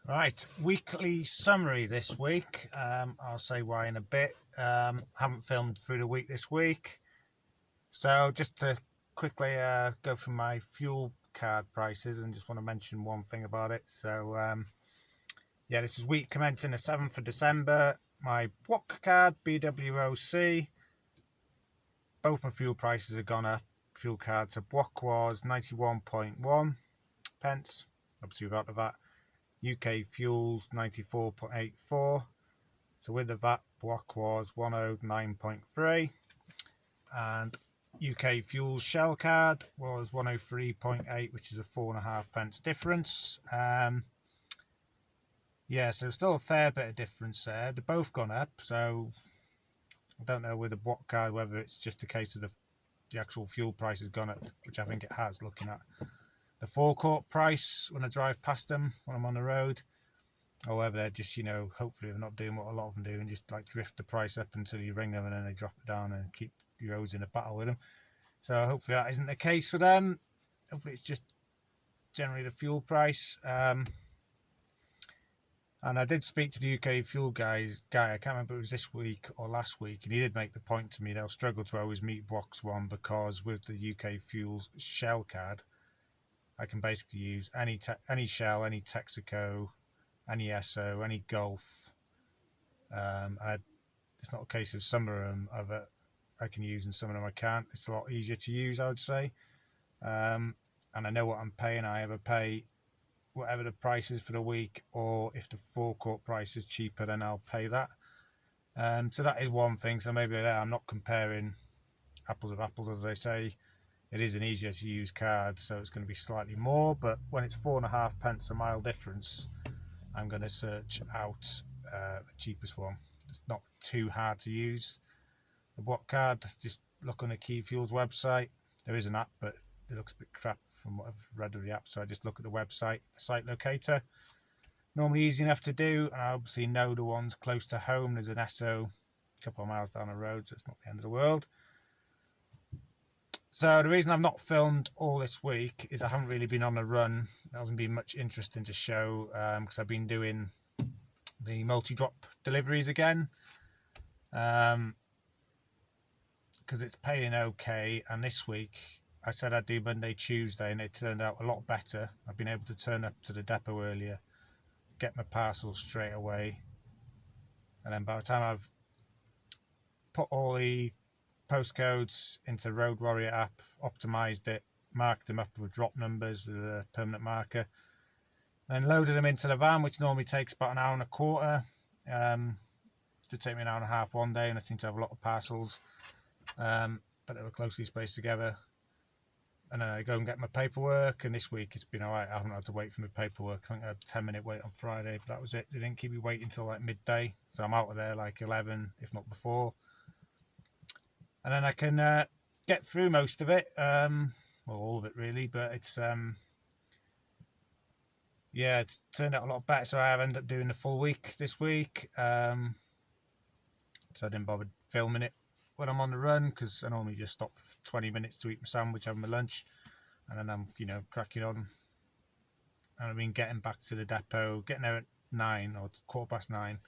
Right, weekly summary this week. I'll say why in a bit. Haven't filmed through the week this week. So just to quickly go through my fuel card prices and just want to mention one thing about it. So yeah, this is week commencing the 7th of December. My BWOC card, BWOC, both my fuel prices have gone up. Fuel card, so BWOC was 91.1 pence, obviously without the VAT. UK fuels 94.84. So with the VAT, BWOC was 109.3, and UK fuels Shell card was 103.8, which is a 4.5 pence difference. Yeah, so still a fair bit of difference there. They've both gone up, so I don't know with the BWOC card whether it's just a case of the actual fuel price has gone up, which I think it has, looking at the forecourt price when I drive past them when I'm on the road. Or whether they're just, hopefully they're not doing what a lot of them do and just like drift the price up until you ring them and then they drop it down and keep you always in a battle with them. So hopefully that isn't the case for them. Hopefully it's just generally the fuel price. And I did speak to the UK fuel guy, I can't remember if it was this week or last week, and he did make the point to me they'll struggle to always meet BWOC's one because with the UK fuels Shell card, I can basically use any Shell, any Texaco, any Esso, any Gulf. It's not a case of some of them I can use and some of them I can't. It's a lot easier to use, I would say. And I know what I'm paying. I either pay whatever the price is for the week, or if the forecourt price is cheaper, then I'll pay that. So that is one thing. So maybe there I'm not comparing apples with apples, as they say. It is an easier to use card, so it's going to be slightly more. But when it's 4.5 pence a mile difference, I'm going to search out the cheapest one. It's not too hard to use. The BWOC card, just look on the Key Fuels website. There is an app, but it looks a bit crap from what I've read of the app, so I just look at the website, the site locator. Normally easy enough to do, and I obviously know the ones close to home. There's an Esso a couple of miles down the road, so it's not the end of the world. So the reason I've not filmed all this week is I haven't really been on a run. There hasn't been much interesting to show because I've been doing the multi-drop deliveries again. Because it's paying okay, and this week I said I'd do Monday, Tuesday, and it turned out a lot better. I've been able to turn up to the depot earlier, get my parcels straight away, and then by the time I've put all the postcodes into Road Warrior app, optimized it, marked them up with drop numbers with a permanent marker, then loaded them into the van, which normally takes about an hour and a quarter. Did take me an hour and a half one day, and I seem to have a lot of parcels, but they were closely spaced together. And then I go and get my paperwork, and this week it's been alright. I haven't had to wait for my paperwork. I think I had a 10-minute wait on Friday, but that was it. They didn't keep me waiting until like midday, so I'm out of there like 11, if not before. And then I can get through most of it, well, all of it really, but it's yeah, it's turned out a lot better. So I have ended up doing the full week this week. So I didn't bother filming it when I'm on the run because I normally just stop for 20 minutes to eat my sandwich, have my lunch, and then I'm cracking on. And I've been getting back to the depot, getting there at 9 or 9:15.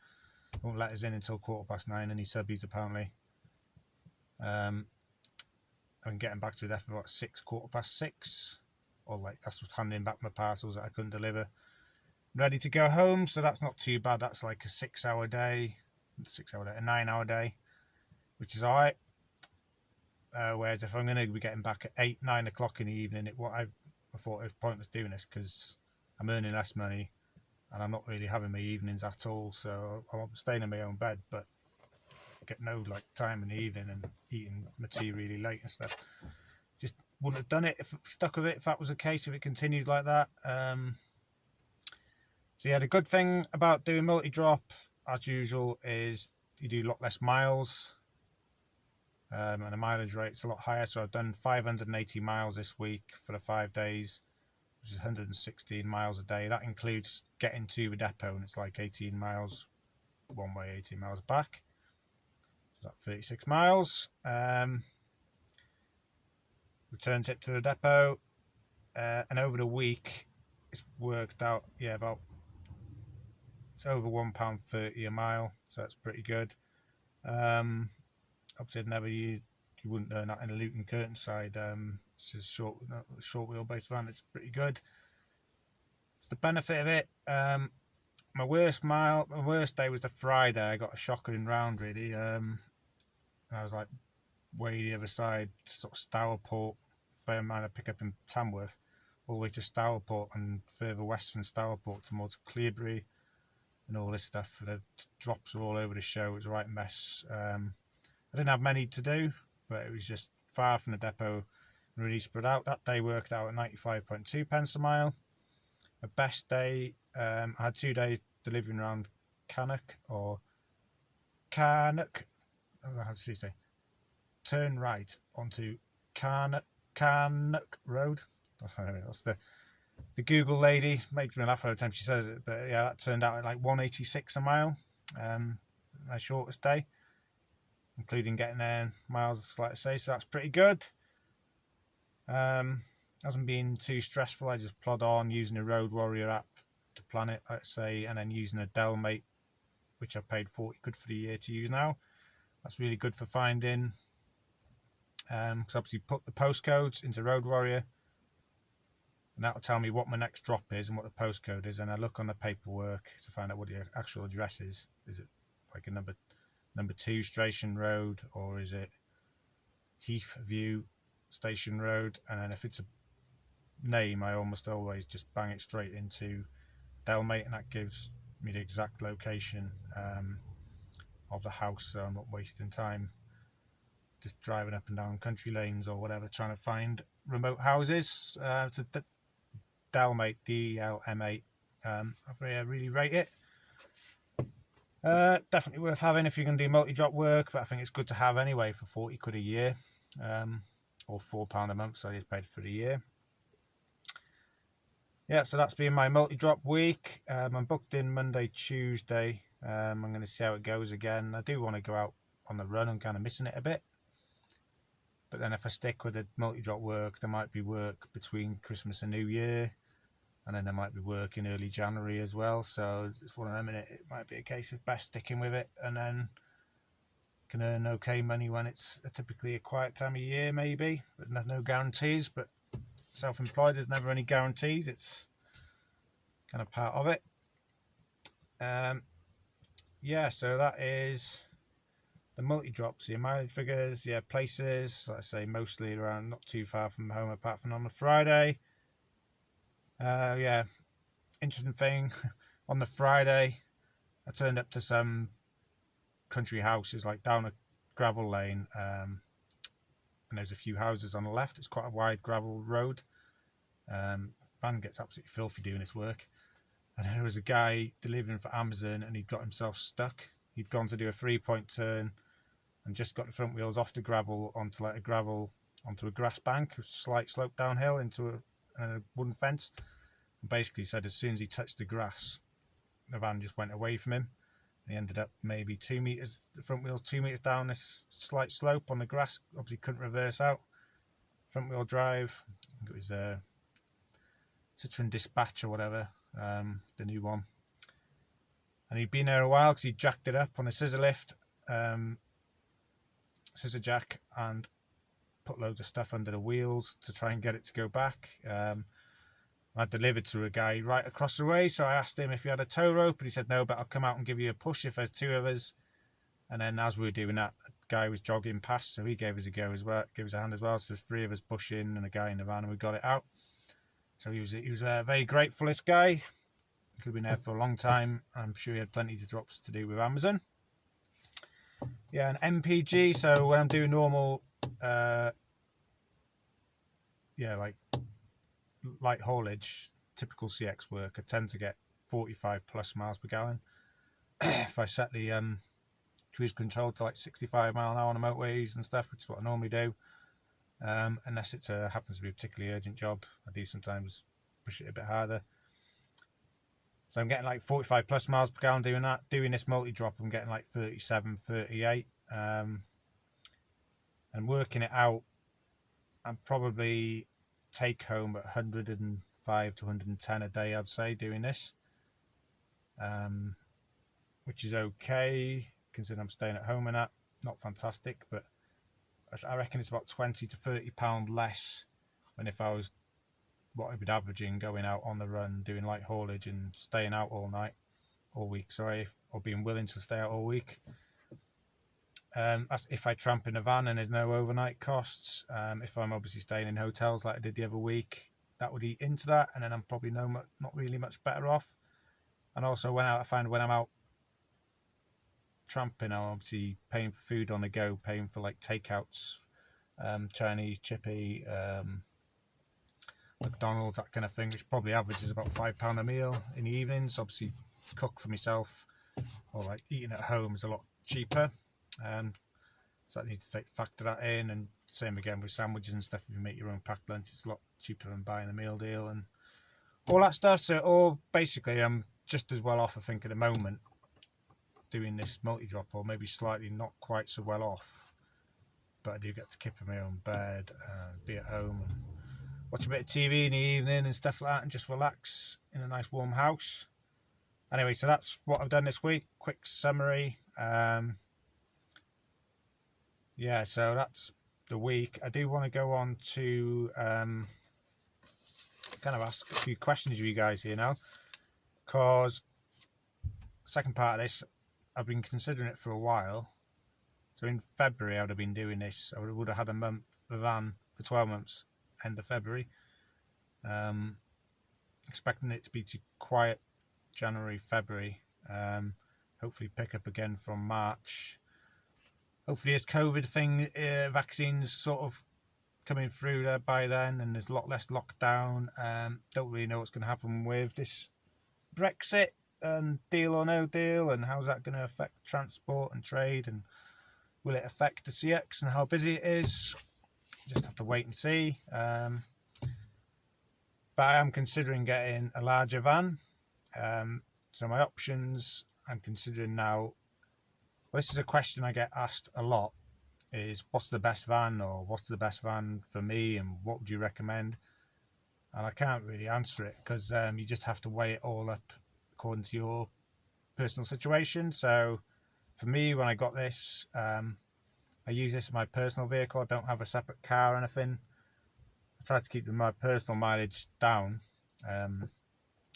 They won't let us in until 9:15. Any subbies apparently. I've been getting back to the depot about 6:15, or like that's what's handing back my parcels that I couldn't deliver. Ready to go home, so that's not too bad. That's like a 6-hour day, a 9-hour day, which is alright. Whereas if I'm going to be getting back at 8-9 o'clock in the evening, I thought it was pointless doing this because I'm earning less money and I'm not really having my evenings at all. So I'm staying in my own bed, but get no like time in the evening and eating my tea really late and stuff. Just wouldn't have done it if stuck with it if that was the case, if it continued like that. So yeah, the good thing about doing multi-drop, as usual, is you do a lot less miles, and the mileage rate's a lot higher. So I've done 580 miles this week for the 5 days, which is 116 miles a day. That includes getting to the depot, and it's like 18 miles one way, 18 miles back. So that's 36 miles. Return trip to the depot, and over the week, it's worked out, about it's over £1.30 a mile, so that's pretty good. Obviously, you wouldn't earn that in a Luton Curtain side. It's just short wheelbase van. It's pretty good. It's the benefit of it. My worst day was the Friday. I got a shocker round really. And I was like way the other side, sort of Stourport. Bear in mind, I pick up in Tamworth, all the way to Stourport and further west from Stourport towards Cleobury and all this stuff. The drops were all over the show. It was a right mess. I didn't have many to do, but it was just far from the depot and really spread out. That day worked out at 95.2 pence a mile. My best day, I had 2 days delivering around Cannock, how does he say? Turn right onto Cannock Road. That's the Google lady. Makes me laugh every time she says it, but yeah, that turned out at like 186 a mile. My shortest day, including getting there miles, like I say, so that's pretty good. Hasn't been too stressful. I just plod on using the Road Warrior app to plan it, like I say, and then using a Delmate, which I've paid 40 quid for the year to use now. That's really good for finding, because obviously put the postcodes into Road Warrior, and that'll tell me what my next drop is and what the postcode is, and I look on the paperwork to find out what the actual address is. Is it like a number 2 Station Road, or is it Heathview Station Road? And then if it's a name, I almost always just bang it straight into Delmate, and that gives me the exact location of the house, so I'm not wasting time just driving up and down country lanes or whatever trying to find remote houses. To Delmate, DLM8. I really rate it. Definitely worth having if you're going to do multi-drop work, but I think it's good to have anyway for 40 quid a year, or £4 a month, so I just paid for the year. Yeah, so that's been my multi-drop week. I'm booked in Monday, Tuesday. I'm going to see how it goes again. I do want to go out on the run. I'm kind of missing it a bit. But then if I stick with the multi-drop work, there might be work between Christmas and New Year. And then there might be work in early January as well. So it's one of them, and it might be a case of best sticking with it, and then can earn okay money when it's typically a quiet time of year, maybe. But no guarantees. But self-employed, there's never any guarantees. It's kind of part of it. Yeah, so that is the multi-drops, your mileage figures, yeah, places, like I say, mostly around not too far from home, apart from on the Friday. Yeah, interesting thing, on the Friday, I turned up to some country houses, like down a gravel lane, and there's a few houses on the left. It's quite a wide gravel road. Van gets absolutely filthy doing this work. And there was a guy delivering for Amazon, and he'd got himself stuck. He'd gone to do a 3-point turn and just got the front wheels off the gravel onto a grass bank, a slight slope downhill into a wooden fence. And basically said as soon as he touched the grass, the van just went away from him. And he ended up maybe 2 meters, the front wheels 2 meters down this slight slope on the grass. Obviously couldn't reverse out. Front wheel drive. I think it was a Citroen Dispatch or whatever, the new one. And he'd been there a while because he jacked it up on a scissor lift, scissor jack, and put loads of stuff under the wheels to try and get it to go back. I delivered to a guy right across the way, so I asked him if he had a tow rope, and he said no, but I'll come out and give you a push if there's 2 of us. And then as we were doing that, a guy was jogging past, so he gave us a go as well, gave us a hand as well. So there's 3 of us pushing and a guy in the van, and we got it out. So he was very grateful, this guy. He could have been there for a long time. I'm sure he had plenty of drops to do with Amazon. Yeah, an MPG, so when I'm doing normal, like light haulage, typical CX work, I tend to get 45 plus miles per gallon. If I set the cruise control to like 65 mile an hour on the motorways and stuff, which is what I normally do, unless it happens to be a particularly urgent job, I do sometimes push it a bit harder. So I'm getting like 45 plus miles per gallon doing that. Doing this multi-drop, I'm getting like 37, 38. And working it out, I'm probably take home at 105 to 110 a day, I'd say, doing this. which is okay considering I'm staying at home and that. Not fantastic, but I reckon it's about £20 to £30 less than if I was what I've been averaging going out on the run, doing light haulage and staying out all week, or being willing to stay out all week. That's if I tramp in a van and there's no overnight costs. If I'm obviously staying in hotels like I did the other week, that would eat into that, and then I'm probably not really much better off. And also I find when I'm out tramping, I'm obviously paying for food on the go, paying for like takeouts, Chinese, chippy, McDonald's, that kind of thing, which probably averages about £5 a meal in the evenings. Obviously, cook for myself or like eating at home is a lot cheaper. So I need to factor that in, and same again with sandwiches and stuff. If you make your own packed lunch, it's a lot cheaper than buying a meal deal and all that stuff. So, basically, I'm just as well off, I think, at the moment doing this multi-drop, or maybe slightly not quite so well off. But I do get to keep in my own bed and be at home and watch a bit of TV in the evening and stuff like that, and just relax in a nice warm house. Anyway, so that's what I've done this week. Quick summary. Yeah, so that's the week. I do want to go on to kind of ask a few questions of you guys here now, because second part of this, I've been considering it for a while. So in February, I would have been doing this. I would have had a van for 12 months, end of February. Expecting it to be too quiet January, February. Hopefully pick up again from March. Hopefully this COVID thing, vaccines sort of coming through there by then, and there's a lot less lockdown. Don't really know what's going to happen with this Brexit and deal or no deal, and how's that going to affect transport and trade, and will it affect the CX and how busy it is? Just have to wait and see. But I am considering getting a larger van. So my options I'm considering now, well, this is a question I get asked a lot, is what's the best van, or what's the best van for me, and what would you recommend? And I can't really answer it, because you just have to weigh it all up according to your personal situation. So for me, when I got this, I use this as my personal vehicle. I don't have a separate car or anything. I try to keep my personal mileage down,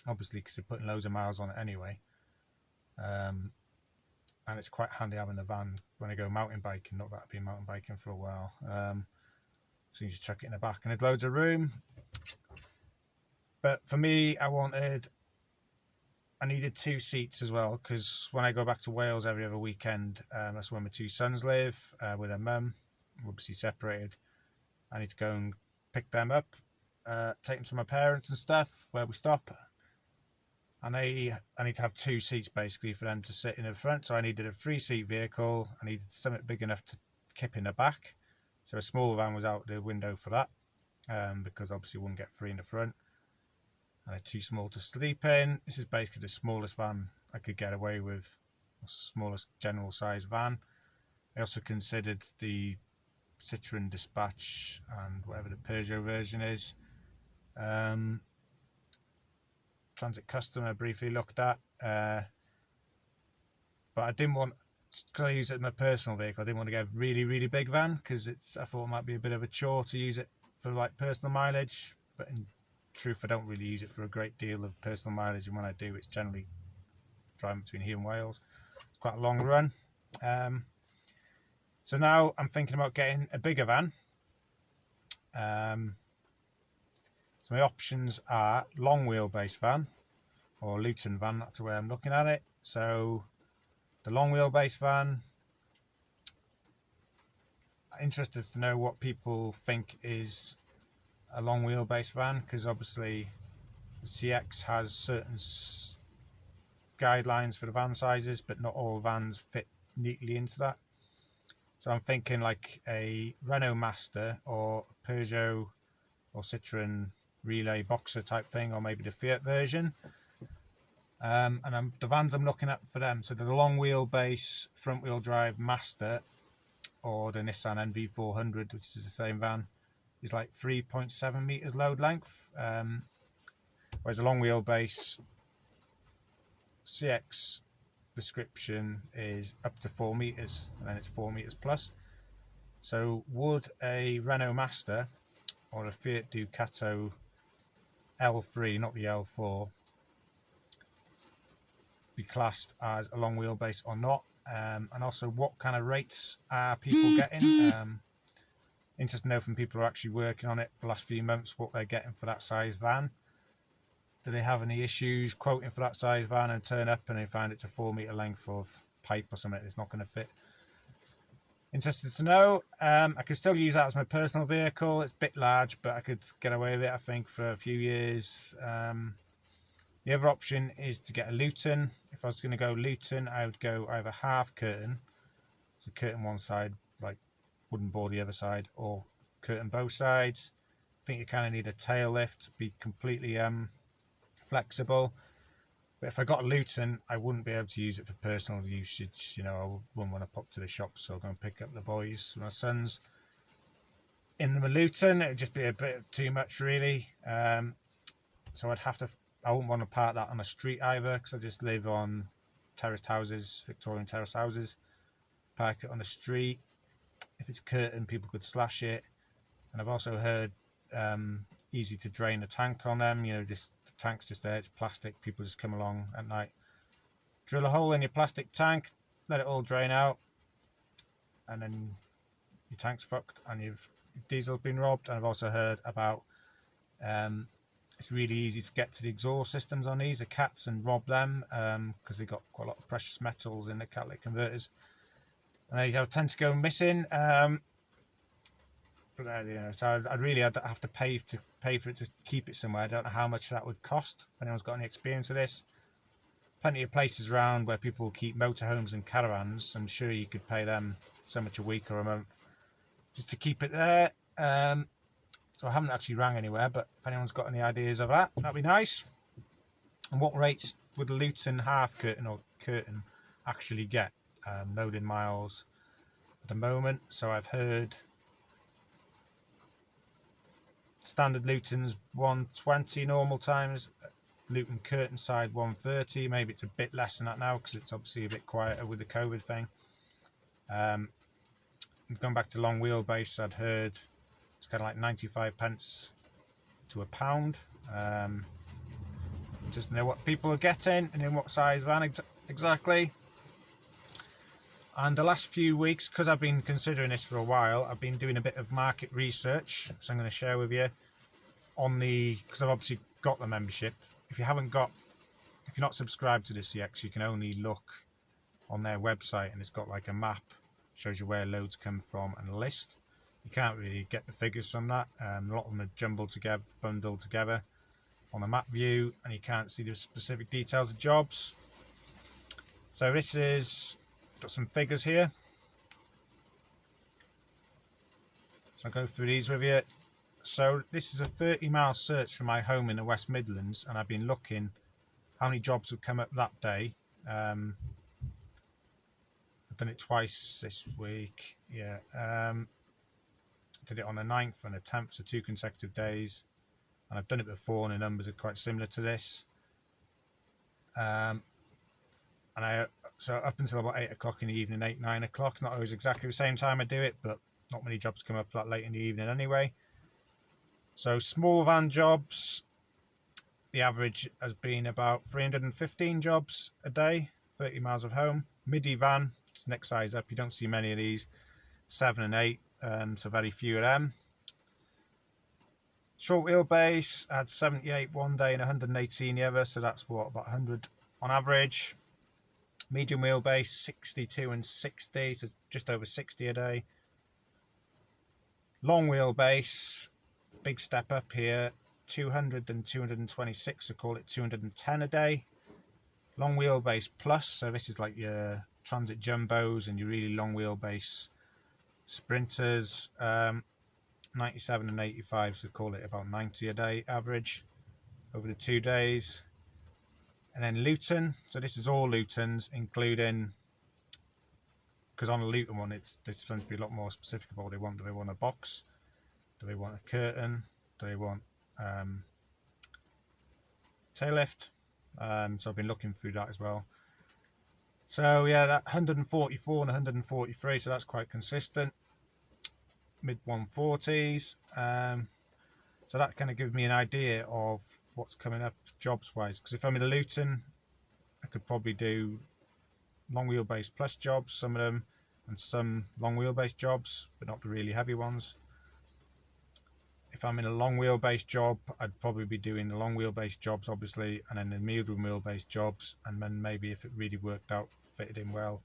obviously because I'm putting loads of miles on it anyway. And it's quite handy having the van when I go mountain biking. Not that I've been mountain biking for a while. So you just chuck it in the back and there's loads of room. But for me, I needed 2 seats as well, because when I go back to Wales every other weekend, that's where my 2 sons live, with their mum. We're obviously separated. I need to go and pick them up, take them to my parents and stuff, where we stop. And I need to have 2 seats basically for them to sit in the front. So I needed a 3-seat vehicle. I needed something big enough to keep in the back. So a small van was out the window for that, because obviously wouldn't get 3 in the front. And it's too small to sleep in. This is basically the smallest van I could get away with, smallest general size van. I also considered the Citroen Dispatch and whatever the Peugeot version is. Transit Custom I briefly looked at, but I didn't want, because I use it as my personal vehicle, I didn't want to get a really, really big van, because I thought it might be a bit of a chore to use it for like personal mileage. But in truth, I don't really use it for a great deal of personal mileage, and when I do, it's generally driving between here and Wales. It's quite a long run. So now I'm thinking about getting a bigger van. So my options are long wheelbase van or Luton van. That's the way I'm looking at it. So the long wheelbase van, I'm interested to know what people think is a long wheelbase van, because obviously the CX has certain guidelines for the van sizes, but not all vans fit neatly into that. So I'm thinking like a Renault Master or Peugeot or Citroen Relay Boxer type thing, or maybe the Fiat version. And the vans I'm looking at for them, so the long wheelbase front wheel drive Master or the Nissan NV400, which is the same van, is like 3.7 meters load length, whereas a long wheelbase CX description is up to 4 meters, and then it's 4 meters plus. So would a Renault Master or a Fiat Ducato L3, not the L4, be classed as a long wheelbase or not? And also, what kind of rates are people getting? Interested to know from people who are actually working on it the last few months what they're getting for that size van. Do they have any issues quoting for that size van and turn up and they find it's a 4 meter length of pipe or something that's not going to fit? Interested to know. I could still use that as my personal vehicle. It's a bit large, but I could get away with it, I think, for a few years. The other option is to get a Luton. If I was going to go Luton, I would go either half curtain, so curtain one side, like wooden board the other side, or curtain both sides. I think you kind of need a tail lift to be completely flexible. But if I got a Luton, I wouldn't be able to use it for personal usage. You know, I wouldn't want to pop to the shops, so I'll go and pick up the boys, my sons, in the Luton. It'd just be a bit too much, really. So I wouldn't want to park that on a street either, because I just live on terraced houses, Victorian terrace houses. Park it on the street. If it's curtain, people could slash it. And I've also heard easy to drain the tank on them. You know, just the tank's just there, it's plastic. People just come along at night, drill a hole in your plastic tank, let it all drain out, and then your tank's fucked and your diesel's been robbed. And I've also heard about it's really easy to get to the exhaust systems on these, the cats, and rob them because they've got quite a lot of precious metals in the catalytic converters, and they tend to go missing. But you know, so I'd have to pay for it to keep it somewhere. I don't know how much that would cost. If anyone's got any experience with this, plenty of places around where people keep motorhomes and caravans. I'm sure you could pay them so much a week or a month just to keep it there. So I haven't actually rang anywhere, but if anyone's got any ideas of that, that'd be nice. And what rates would a Luton half curtain or curtain actually get? Loading miles at the moment. So I've heard standard Luton's 120 normal times, Luton curtain side 130. Maybe it's a bit less than that now because it's obviously a bit quieter with the COVID thing. Going back to long wheelbase, I'd heard it's kind of like 95 pence to a pound. Just know what people are getting and in what size van exactly. And the last few weeks, because I've been considering this for a while, I've been doing a bit of market research, so I'm going to share with you on because I've obviously got the membership. If you're not subscribed to the CX, you can only look on their website, and it's got like a map, shows you where loads come from, and a list. You can't really get the figures from that. A lot of them are bundled together on a map view, and you can't see the specific details of jobs. So this is got some figures here. So I'll go through these with you. So this is a 30-mile search for my home in the West Midlands, and I've been looking how many jobs would come up that day. I've done it twice this week. Yeah, did it on the 9th and the 10th, so 2 consecutive days. And I've done it before, and the numbers are quite similar to this. So up until about 8 o'clock in the evening, 9 o'clock, not always exactly the same time I do it, but not many jobs come up that late in the evening anyway. So small van jobs, the average has been about 315 jobs a day, 30 miles of home. Midi van, it's next size up, you don't see many of these, 7 and 8, so very few of them. Short wheelbase, I had 78 one day and 118 the other, so that's what, about 100 on average. Medium wheelbase, 62 and 60, so just over 60 a day. Long wheelbase, big step up here, 200 and 226, so call it 210 a day. Long wheelbase plus, so this is like your Transit Jumbos and your really long wheelbase Sprinters, 97 and 85, so call it about 90 a day average over the 2 days. And then Luton, so this is all Lutons, including, because on a Luton one, this tends to be a lot more specific about what they want. Do they want a box? Do they want a curtain? Do they want tail lift? So I've been looking through that as well. So yeah, that 144 and 143, so that's quite consistent. Mid 140s. So that kind of gives me an idea of what's coming up jobs wise, because if I'm in Luton, I could probably do long wheelbase plus jobs, some of them, and some long wheelbase jobs, but not the really heavy ones. If I'm in a long wheelbase job, I'd probably be doing the long wheelbase jobs, obviously, and then the medium wheelbase jobs, and then maybe if it really worked out, fitted in well,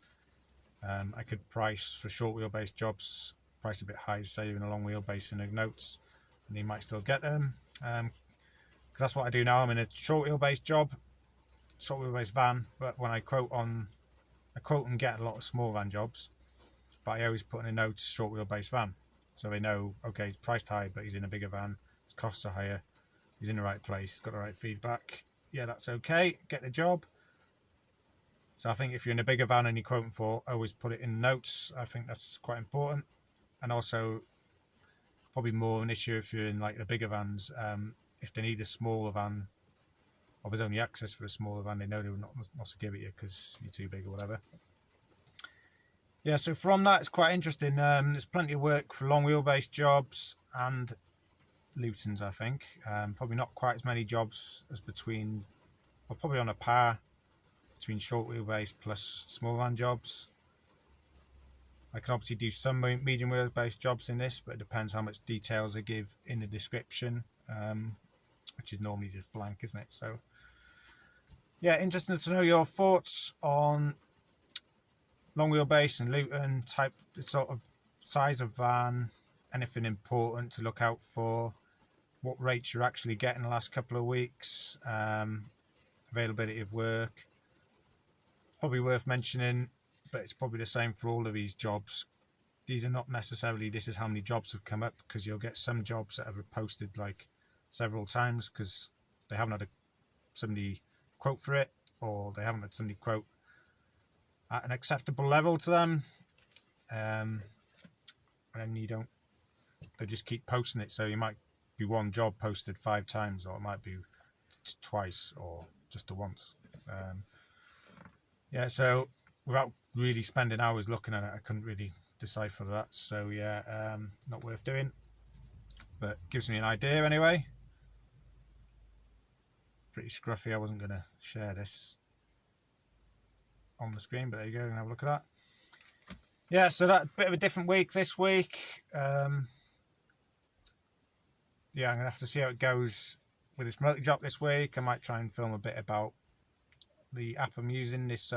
I could price for short wheelbase jobs, price a bit high, say in a long wheelbase in the notes, and you might still get them. Because that's what I do now. I'm in a short wheelbase job, short wheelbase van, but when I quote and get a lot of small van jobs, but I always put in a note short wheelbase van, so they know, okay, he's priced high, but he's in a bigger van, his costs are higher, he's in the right place, he's got the right feedback. Yeah, that's okay, get the job. So I think if you're in a bigger van and you're quoting for, always put it in notes. I think that's quite important. And also probably more an issue if you're in like the bigger vans. If they need a smaller van, or there's only access for a smaller van, they know they're not to give it you because you're too big or whatever. Yeah, so from that, it's quite interesting. There's plenty of work for long wheelbase jobs and Lutons, I think. Probably not quite as many jobs as between, or probably on a par between short wheelbase plus small van jobs. I can obviously do some medium wheelbase jobs in this, but it depends how much details I give in the description, which is normally just blank, isn't it? So yeah, interesting to know your thoughts on long wheelbase and Luton type, sort of size of van, anything important to look out for, what rates you're actually getting the last couple of weeks, availability of work. It's probably worth mentioning, but it's probably the same for all of these jobs. These are not necessarily this is how many jobs have come up, because you'll get some jobs that have posted like several times because they haven't had somebody quote for it, or they haven't had somebody quote at an acceptable level to them, and then they just keep posting it, so you might be one job posted 5 times, or it might be twice, or just the once. Yeah, so without really spending hours looking at it, I couldn't really decipher that. So yeah, not worth doing, but gives me an idea anyway. Pretty scruffy. I wasn't going to share this on the screen, but there you go, and have a look at that. Yeah, so that bit of a different week this week. Yeah, I'm gonna have to see how it goes with this multi drop this week. I might try and film a bit about the app I'm using, this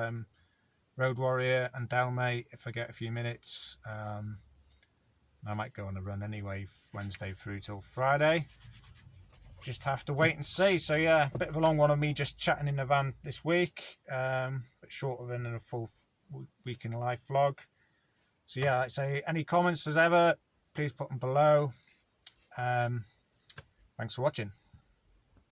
Road Warrior and Dalmate, if I get a few minutes. I might go on a run anyway, Wednesday through till Friday. Just have to wait and see. So yeah, a bit of a long one of me just chatting in the van this week, but shorter than a full week in life vlog. So yeah, like I say, any comments as ever, please put them below. Thanks for watching.